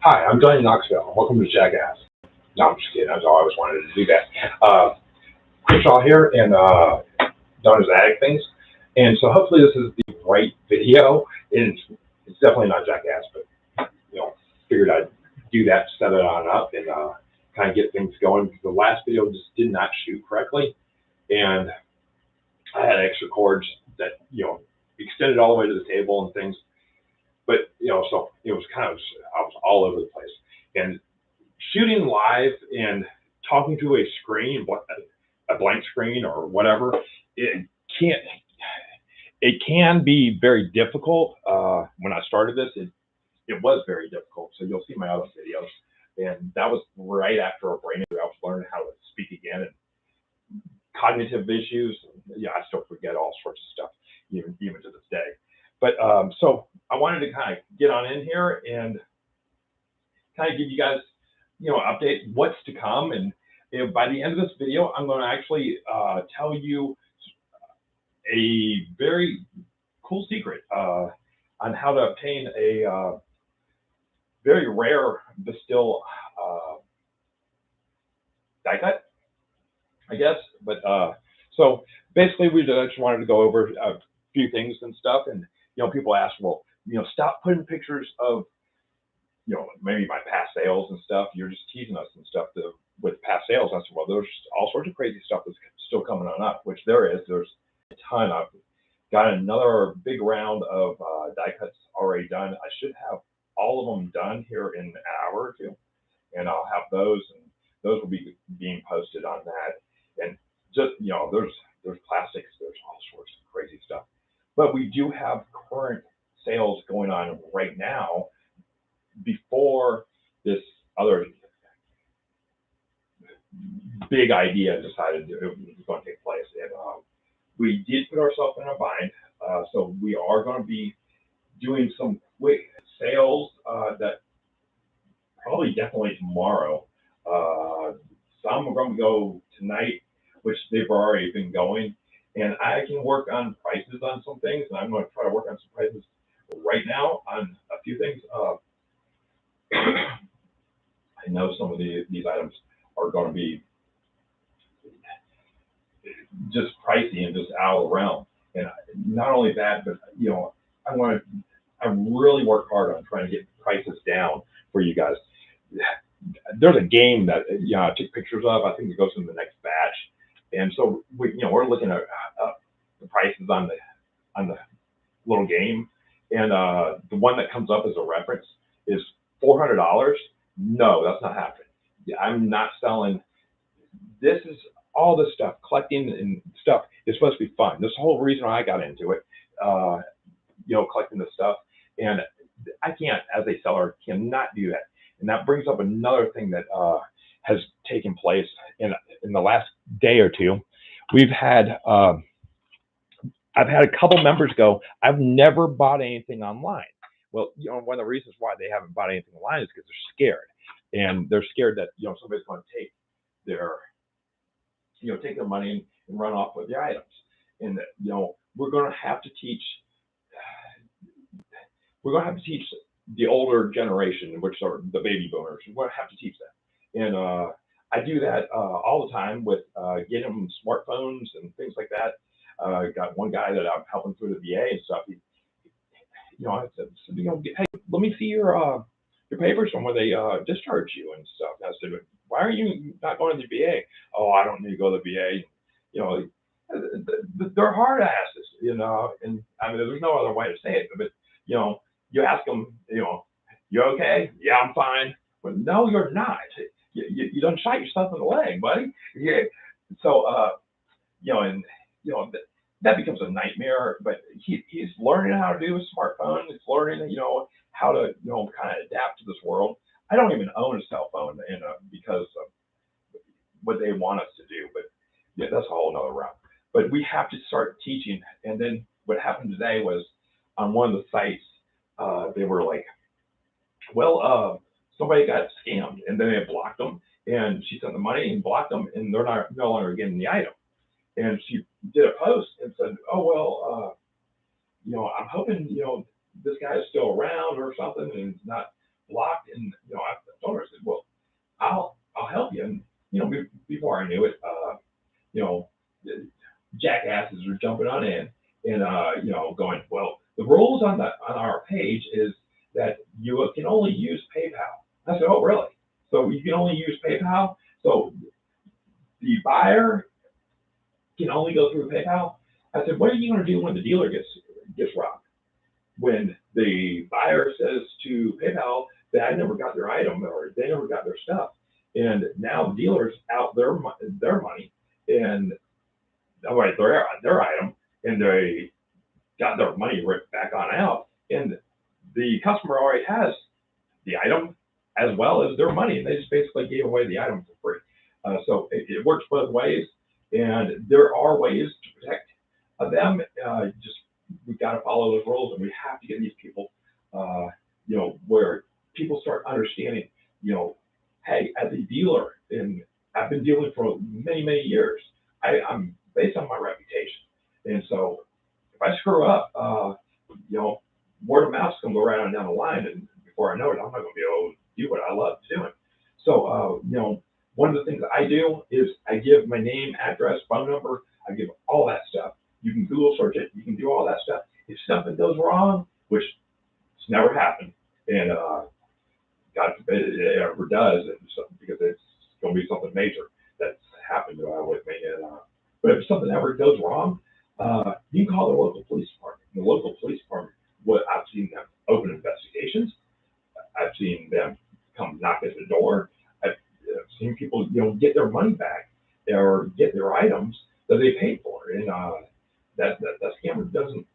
Hi, I'm Johnny Knoxville. Welcome to Jackass. No, I'm just kidding. I always wanted to do that. Crenshaw here and known as Ag Things. And so hopefully this is the right video. It's definitely not Jackass, but figured I'd do that, set it on up, and kind of get things going. The last video just did not shoot correctly, and I had extra cords that extended all the way to the table and things. But so it was I was all over the place. And shooting live and talking to a screen, a blank screen or whatever, it can't. It can be very difficult. When I started this, it was very difficult. So you'll see my other videos, and that was right after a brain injury. I was learning how to speak again, and cognitive issues. Yeah, I still forget all sorts of stuff, even to this day. But so I wanted to kind of get on in here and kind of give you guys, update what's to come. And by the end of this video, I'm going to actually tell you a very cool secret on how to obtain a very rare distill die cut, I guess. But so basically, we just wanted to go over a few things and stuff. And people ask, well, stop putting pictures of maybe my past sales and stuff. You're just teasing us and stuff with past sales. I said, well, there's all sorts of crazy stuff that's still coming on up, which there is. There's a ton. I've got another big round of die cuts already done. I should have all of them done here in an hour or two, and I'll have those, and those will be being posted on that. And just there's plastics, there's all sorts of crazy stuff. But we do have current sales going on right now before this other big idea decided it was going to take place. And we did put ourselves in a bind. So we are going to be doing some quick sales that probably definitely tomorrow. Some are going to go tonight, which they've already been going. And I can work on prices on some things, and I'm going to try to work on some prices right now on a few things. I know some of these items are going to be just pricey and just out of the realm. And not only that, but I really work hard on trying to get prices down for you guys. There's a game that I took pictures of. I think it goes in the next batch, and so we're looking at the prices on the little game, and the one that comes up as a reference is $400. No, that's not happening. I'm not selling. This is all this stuff, collecting and stuff is supposed to be fun. This whole reason I got into it, collecting this stuff, and I can't, as a seller, cannot do that. And that brings up another thing that has taken place in the last day or two. We've had, I've had a couple members go, I've never bought anything online. Well, one of the reasons why they haven't bought anything online is because they're scared. And they're scared that, somebody's going to take their money and run off with the items. And, we're going to have to teach the older generation, which are the baby boomers. We're going to have to teach them. And I do that all the time with getting them smartphones and things like that. Got one guy that I'm helping through the VA and stuff. I said, hey, let me see your papers from where they discharge you and stuff. And I said, why are you not going to the VA? Oh, I don't need to go to the VA. They're hard asses, and I mean, there's no other way to say it. But you ask them, you okay? Yeah, I'm fine. Well, no, you're not. You done shot yourself in the leg, buddy. Yeah. So that becomes a nightmare. But he's learning how to do a smartphone. He's learning, how to, kind of adapt to this world. I don't even own a cell phone, because of what they want us to do. But yeah, that's a whole nother route. But we have to start teaching. And then what happened today was on one of the sites, they were like, well, somebody got scammed, and then they blocked them. And she sent the money and blocked them, and they're no longer getting the item. And she did a post and said, oh, well, I'm hoping, this guy is still around or something and not blocked. And, I told her, I said, well, I'll help you. And, before I knew it, you know, jackasses were jumping on in and, going, well, the rules on our page is that you can only use PayPal. I said, oh, really? So you can only use PayPal? So the buyer can only go through PayPal? I said, what are you going to do when the dealer gets robbed? When the buyer says to PayPal that I never got their item or they never got their stuff, and now the dealer's out their money and their item, and they got their money ripped back on out, and the customer already has the item as well as their money, and they just basically gave away the item for free. So it works both ways, and there are ways to protect them. Just we've got to follow those rules, and we have to get these people, where people start understanding, hey, as a dealer, and I've been dealing for many, many years, I'm based on my reputation. And so if I screw up, word of mouth is going to go right on down the line, and before I know it, I'm not going to be able to do what I love doing. So, one of the things I do is I give my name, address, phone number. I give all that stuff. You can Google search it. You can do all that stuff. If something goes wrong, which it's never happened, and God forbid it ever does, because it's going to be something major that's happened with me. And but if something ever goes wrong, you can call the local police department. The local police department, I've seen them open investigations. I've seen them come knock at the door. I've seen people, get their money back or get their items that they paid for, and that scammer doesn't,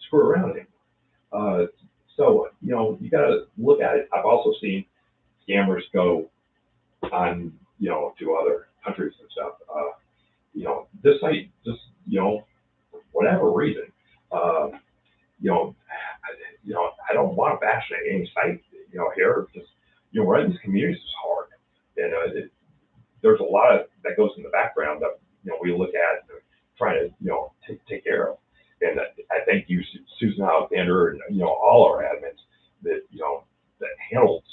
screw around anymore. So you got to look at it. I've also seen scammers go on, to other countries and stuff. This site just, for whatever reason, I don't want to bash any site, here, because, running these communities is hard. And there's a lot of that goes in the background that, we look at and try to, take care of. And I thank you, Susan Alexander, and, all our admins that, that handles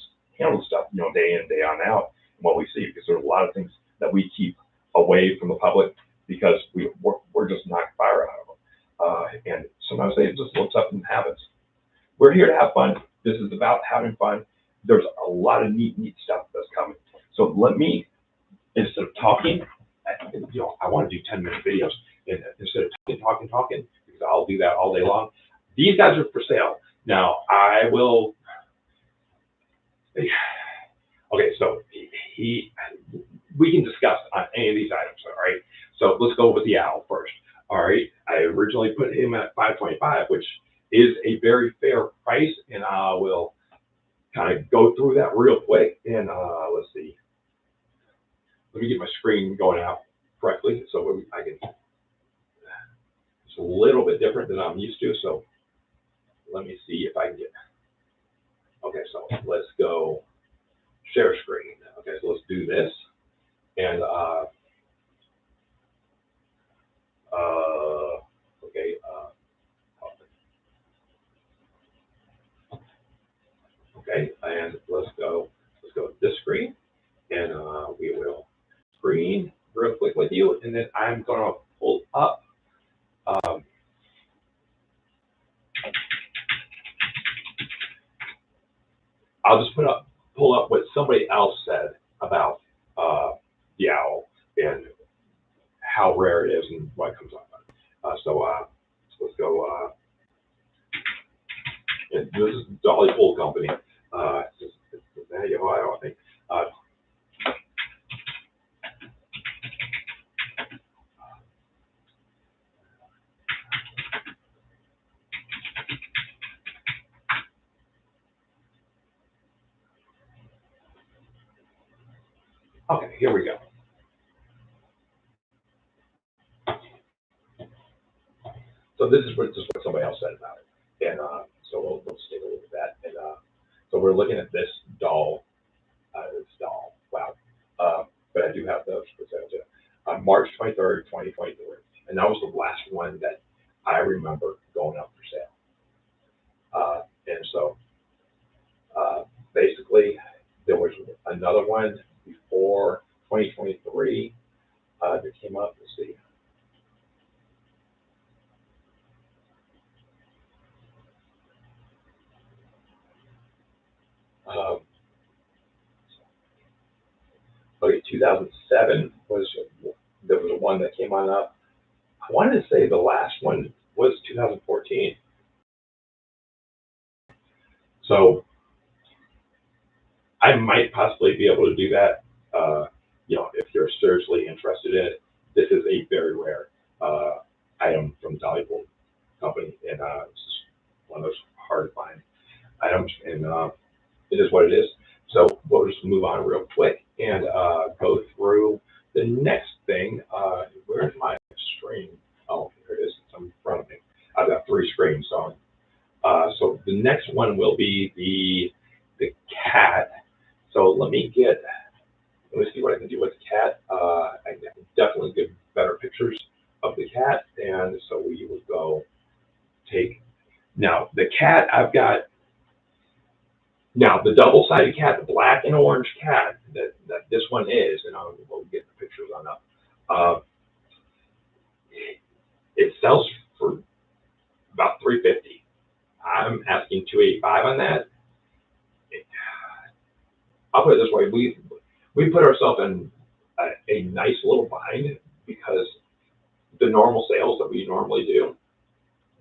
stuff, day in, day on out, and what we see, because there's a lot of things that we keep away from the public because we're just knocking fire out of them. And sometimes it just looks up and happens. We're here to have fun. This is about having fun. There's a lot of neat stuff that's coming. So let me, instead of talking, I want to do 10-minute videos. And instead of talking, because I'll do that all day long. These guys are for sale. Now, I will, okay, so we can discuss on any of these items, all right? So let's go with the owl first, all right? I originally put him at $525, which is a very fair price, and I will kind of go through that real quick. And let's see. Let me get my screen going out correctly so I can. It's a little bit different than I'm used to, so let me see if I can get. Okay, so let's go share screen. Okay, so let's do this, and okay. Okay, and let's go to this screen, and we will screen real quick with you, and then I'm going to pull up. I'll just pull up what somebody else said about the owl and how rare it is and what comes up. So let's go. And this is Dolly Pool Company. It's Ohio, I think. Okay, here we go. So this is what somebody else said about it, and so we'll just take a look at that. And so we're looking at this doll. Wow. But I do have those for sale too. On March 23rd, 2023, and that was the last one that I remember going up for sale. And so Um, okay, 2007 was there was one that came on up. I wanted to say the last one was 2014. So I might possibly be able to do that. If you're seriously interested in it, this is a very rare item from the Dolly Bowl company, and it's one of those hard to find items, and it is what it is. So we'll just move on real quick and go through the next thing. Where's my screen? Oh, here it is. It's in front of me. I've got three screens on. So the next one will be the cat. So let me see what I can do with the cat. I can definitely get better pictures of the cat, and so we will go take. Now the cat I've got. Now the double-sided cat, the black and orange cat that this one is, and we'll get the pictures on up. Uh, it sells for about 350. I'm asking 285 on that. I'll put it this way: we put ourselves in a nice little bind because the normal sales that we normally do,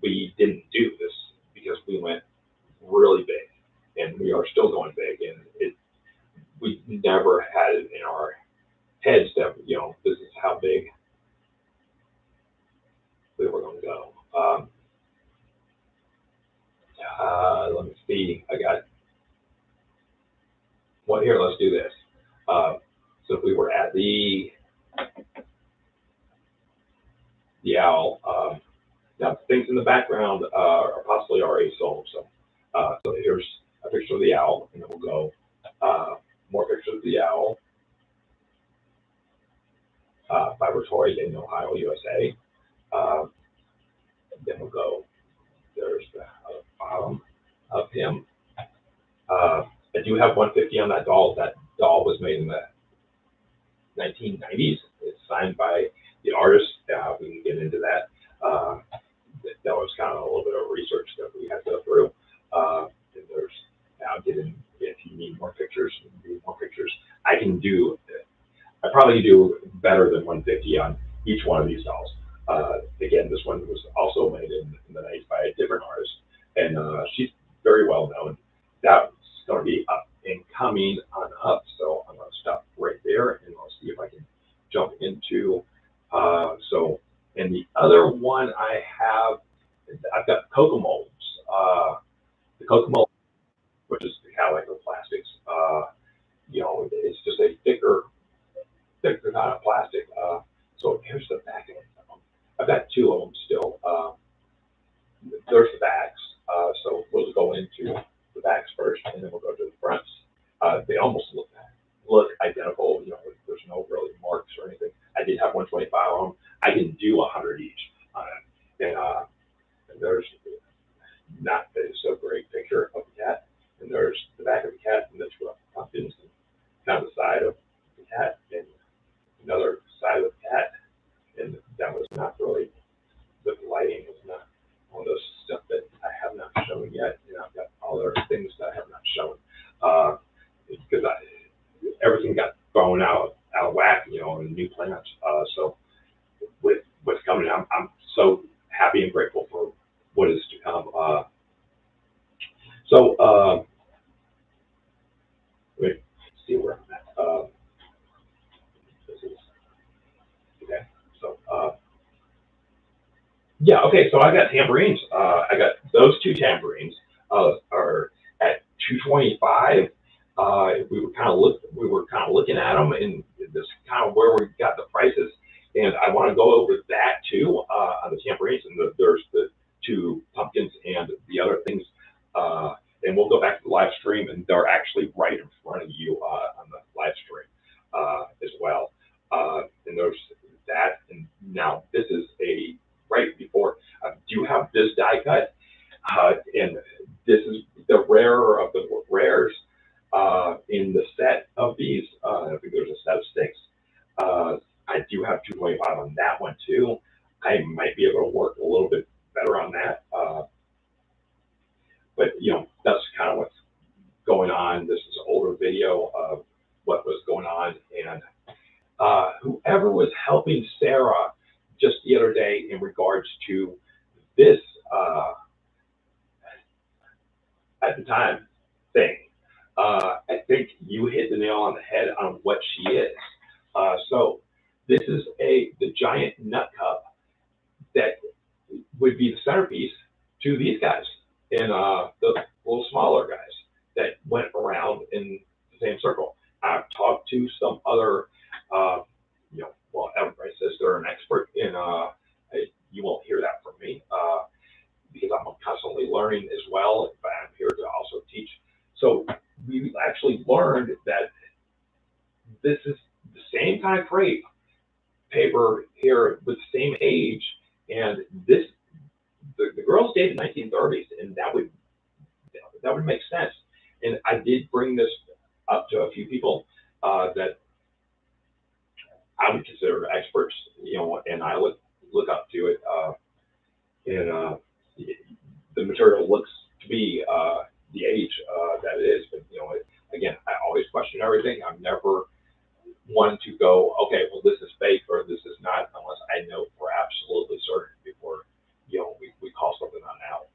we didn't do this because we went really big, and we are still going big, and we never had it in our heads that this is how big we were going to go. Let me see. I got one here. Let's do this. So if we were at the owl, now things in the background are possibly already sold. So here's a picture of the owl, and then we'll go more pictures of the owl. Laboratory in Ohio, USA. Then we'll go. There's the bottom of him. I do have 150 on that doll. That doll was made in the 1990s. It's signed by the artist. We can get into that. That was kind of a little bit of research that we had to go through. And there's now if you need more pictures, I can do. I probably do better than 150 on each one of these dolls. Again, this one was also made in the 90s by a different artist, and she's very well known. That's going to be up and coming on up, so I'm going to stop right there, and I'll see if I can jump into. And the other one I've got cocoa molds. The cocoa mold, which is the calico plastics. It's just a thicker kind of plastic. So here's the back of it. I've got two of them still. There's the backs. So we'll go into the backs first, and then we'll go to the fronts. They almost look identical. There's no really marks or anything. I did have 125 on them. I can do 100 each on it. And there's not so great picture of the cat. And there's the back of the cat, and there's pumpkins, and kind of the side of the cat, and another side of the cat. And that was not really, the lighting was not one of those stuff that I have not shown yet. I've got other things that I have not shown because everything got thrown out of whack, in new plants. So with what's coming, I'm so happy and grateful for what is to come. Let's see where I'm at. This is okay. So. Yeah, okay, so I got tambourines. I got those two tambourines are at 225. We were kind of looking at them, and this kind of where we got the prices. And I want to go over that too on the tambourines, and there's the two pumpkins and the other things. And we'll go back to the live stream, and they're actually right in front of you on the live stream as well. And there's that, and now this is right before. I do have this die cut, and this is the rarer of the rares in the set of these. I think there's a set of 6. I do have 225 on that one too. I might be able to work a little bit better on that, but that's kind of what's going on. This just the other day in regards to this, at the time, thing. I think you hit the nail on the head on what she is. So this is the giant nut cup that would be the centerpiece to these guys and the little smaller guys that went around in the same circle. I've talked to some other, well, everybody says they're an expert in, you won't hear that from me because I'm constantly learning as well, but I'm here to also teach. So we actually learned that this is the same time frame paper here with the same age, and the girls dated 1930s, and that would make sense. And I did bring this up to a few people that I would consider experts, and I would look up to it. And the material looks to be the age that it is, but again, I always question everything. I'm never one to go, okay, well, this is fake or this is not, unless I know for absolutely certain before we call something on out.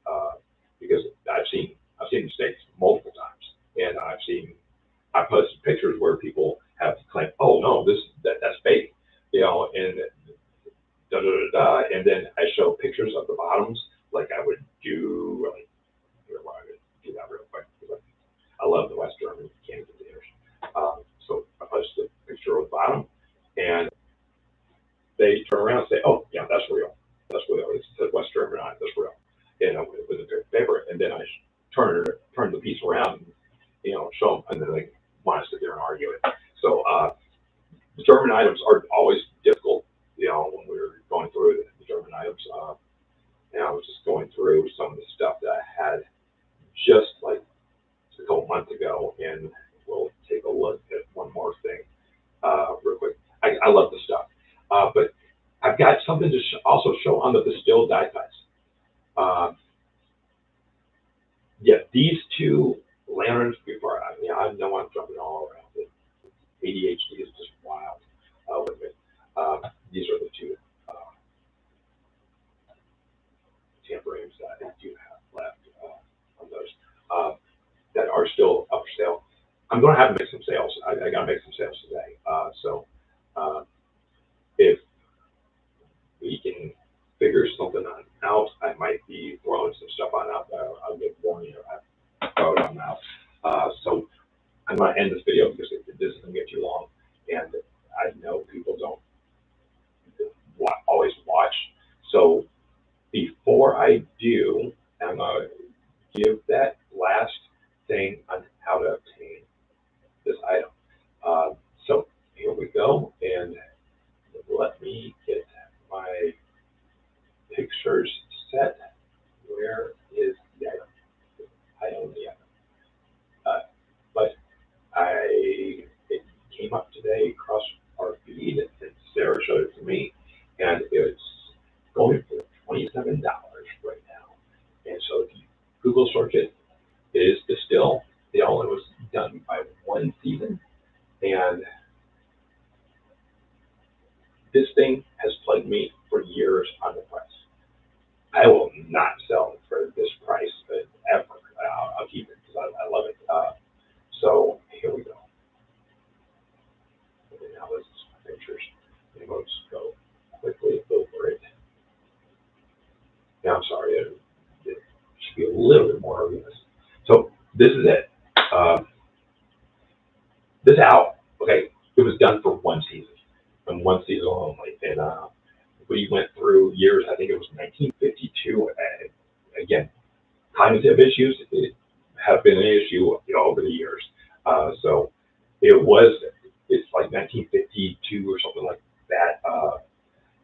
Because I've seen mistakes multiple times, and I posted pictures where people have claimed, oh no, that's fake, and da da da da, and then I show pictures of the bottoms, like I would do. Here, I would do that real quick. I love the West German candy containers. So I posted a picture of the bottom, and they turn around and say, "Oh, yeah, that's real. That's real. It said West German on it. That's real." With a paper, and then I turn the piece around, and, show them, and then they want to sit there and argue it. So the German items are always difficult. When we were going through the German items, and I was just going through some of the stuff that I had just like a couple months ago, and we'll take a look at one more thing real quick. I love this stuff, but I've got something to also show on the distilled die cuts. Yeah, these two lanterns. Before I know I'm jumping all around. The ADHD is just wild with me. These are the two tambourines that I do have left on those that are still up for sale. I'm going to have to make some sales. I got to make some sales today. So if we can figure something out, I might be throwing some stuff on out there. I'll get warning I throw it on out. So I'm going to end this video because this isn't going to get too long, and I know people don't always watch. So before I do, I'm going to give that last thing on how to obtain this item. So here we go, and let me get my pictures set. Where is the item? I own the item. But it came up today across our feed, and Sarah showed it to me, and it's going for $27 right now. And so if you Google search it, it is distilled. It only was done by one season, and this thing has plagued me for years on the price. I will not sell it for this price ever. I'll keep it because I love it. So here we go. Okay, now this is my pictures. I'm going to just go quickly over it. Now I'm sorry, it should be a little bit more organized. So this is it. This owl, okay, it was done for one season, and one season only. And we went through years, I think it was 1952. And again, cognitive issues have been an issue over the years. So it's like 1952 or something like that.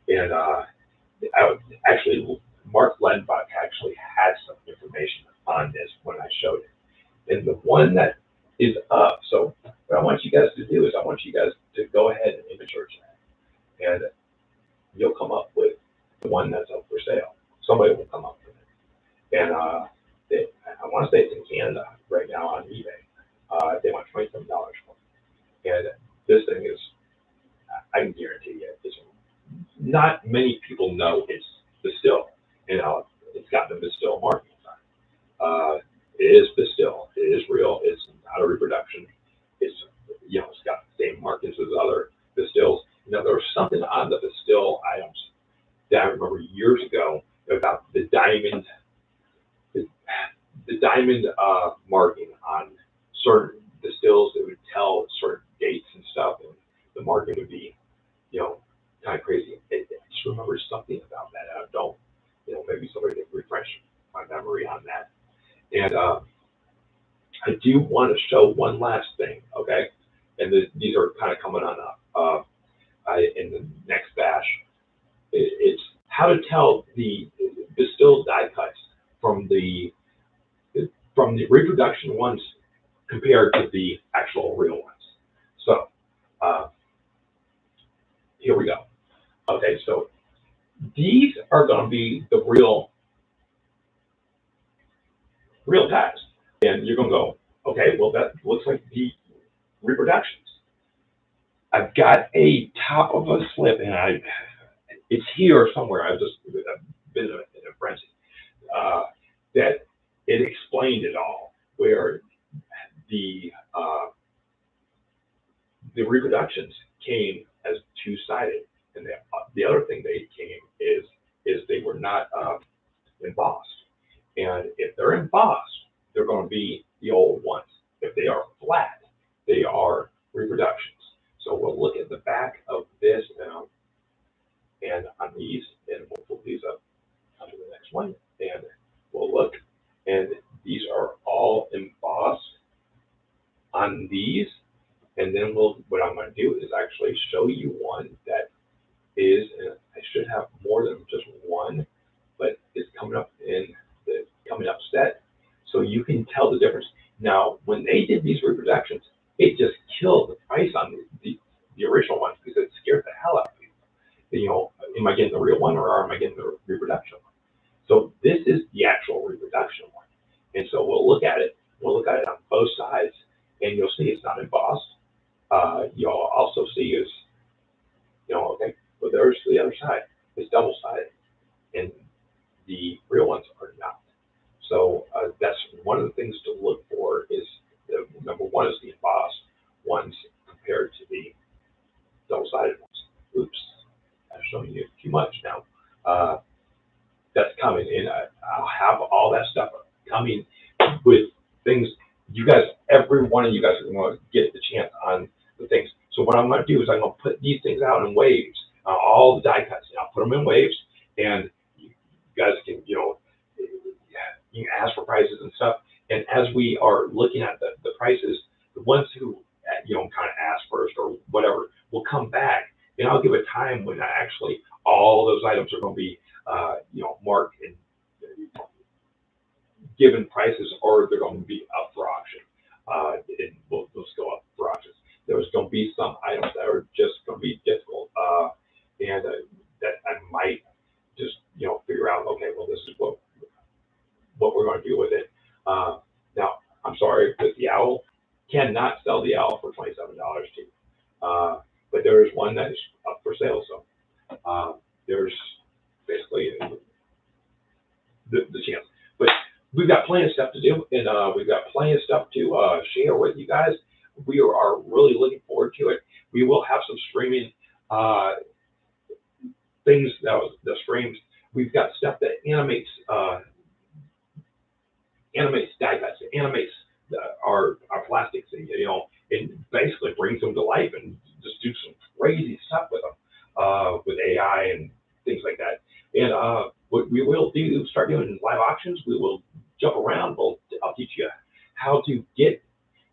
And actually, Mark Lenbach actually had some information on this when I showed it. And the one that is up, so what I want you guys to do is I want you guys to go ahead and image search that. And you'll come up with the one that's up for sale. Somebody will come up with it. And I want to say it's in Canada right now on eBay. They want $27 for it. And this thing is, I can guarantee you, it's not many people will know it's Bastille. And it's got the Bastille marking on it. It is Bastille. It is real. It's not a reproduction. It's it's got the same markings as other Bastilles. Now there was something on the Bastille items that I remember years ago about the diamond, the diamond marking on certain distills that would tell certain dates and stuff, and the marking would be, kind of crazy. I just remember something about that. I don't, maybe somebody can refresh my memory on that. And I do want to show one last thing, okay? And these are kind of coming on up in the next batch. It's how to tell the distilled die cuts from the reproduction ones compared to the actual real ones. So here we go. Okay, so these are going to be the real dies, and you're going to go, okay, well that looks like the reproductions. I've got a top of a slip, and it's here somewhere. I've been in a frenzy that it explained it all, where the reproductions came as two-sided, and the other thing they came is they were not embossed. And if they're embossed, they're going to be the old ones. If they are flat, they are reproductions. So we'll look at the back of this now, and on these, and we'll put these up onto the next one, and we'll look, and these are all embossed on these, and then what I'm going to do is actually show you one that is, and I should have more than just one, but it's coming up in the coming up set, so you can tell the difference. Now, when they did these reproductions, it just killed the price on the original ones because it scared the hell out of people. Am I getting the real one or am I getting the reproduction one? So this is the actual reproduction one, and so we'll look at it. We'll look at it on both sides, and you'll see it's not embossed. You'll also see is, okay, well there's the other side. It's double-sided, and the real ones are not. So that's one of the things to look for is number one is the embossed ones compared to the double-sided ones. Oops, I'm showing you too much now. That's coming, and I'll have all that stuff coming with things. You guys, every one of you guys are going to get the chance on the things. So what I'm going to do is I'm going to put these things out in waves, all the die cuts. I'll put them in waves, and you guys can, you can ask for prices and stuff. And as we are looking at the prices, the ones who, kind of ask first or whatever, will come back, and I'll give a time when actually all those items are going to be, marked and given prices, or they're going to be up for auction. And we'll just go up for auctions. There's going to be some items that are just going to be difficult, and that I might just, figure out, okay, well, this is what we're going to do with it. Now, I'm sorry, but the owl cannot sell the owl for $27 cheap. But there is one that is up for sale, so there's basically the chance. But we've got plenty of stuff to do, and we've got plenty of stuff to share with you guys. We are really looking forward to it. We will have some streaming things the streams. We've got stuff that animates die cuts, animates our plastics, and and basically brings them to life and just do some crazy stuff with them with AI and things like that. And what we will start doing live auctions. We will jump around. I'll teach you how to get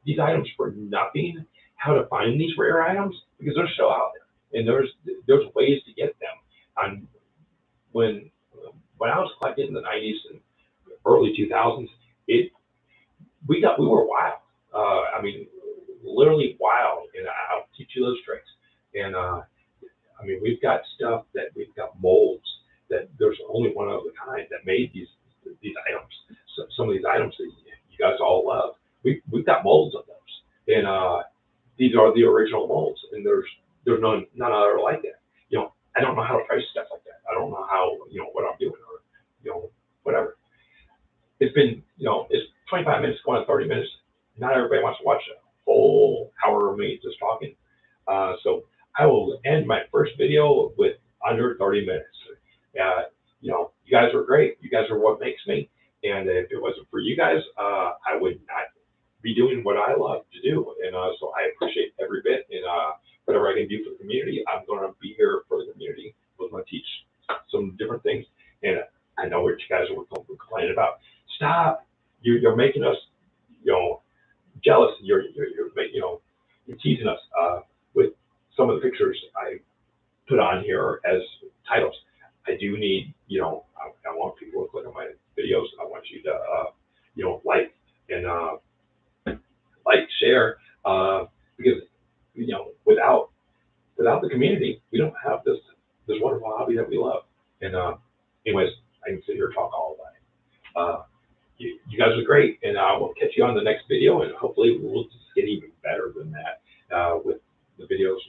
these items for nothing, how to find these rare items, because they're still out there, and there's ways to get them. And when I was collecting in the 90s and early 2000s, we were wild. I mean, literally wild, and I'll teach you those tricks. And we've got stuff that we've got molds that there's only one of a kind that made these items. So some of these items that you guys all love, we've got molds of those, and these are the original molds, and there's none other like that. I don't know how to price stuff like that. I don't know it's been, you know, it's 25 minutes going on 30 minutes. Not everybody wants to watch a full hour of me just talking. So I will end my first video with under 30 minutes. You know, you guys are great. You guys are what makes me. And if it wasn't for you guys, I would not be doing what I love to do. And so I appreciate every bit. And whatever I can do for the community, I'm going to be here for the community. I'm going to teach some different things. And I know what you guys were complaining about. Stop! You're making us, you know, jealous. You're you know, you're teasing us with some of the pictures I put on here as titles. I do need, you know, I want people to click on my videos. I want you to, you know, like and share, because, you know, without the community, we don't have this wonderful hobby that we love. And anyways, I can sit here and talk all day. You guys are great, and I will catch you on the next video, and hopefully we'll just get even better than that with the videos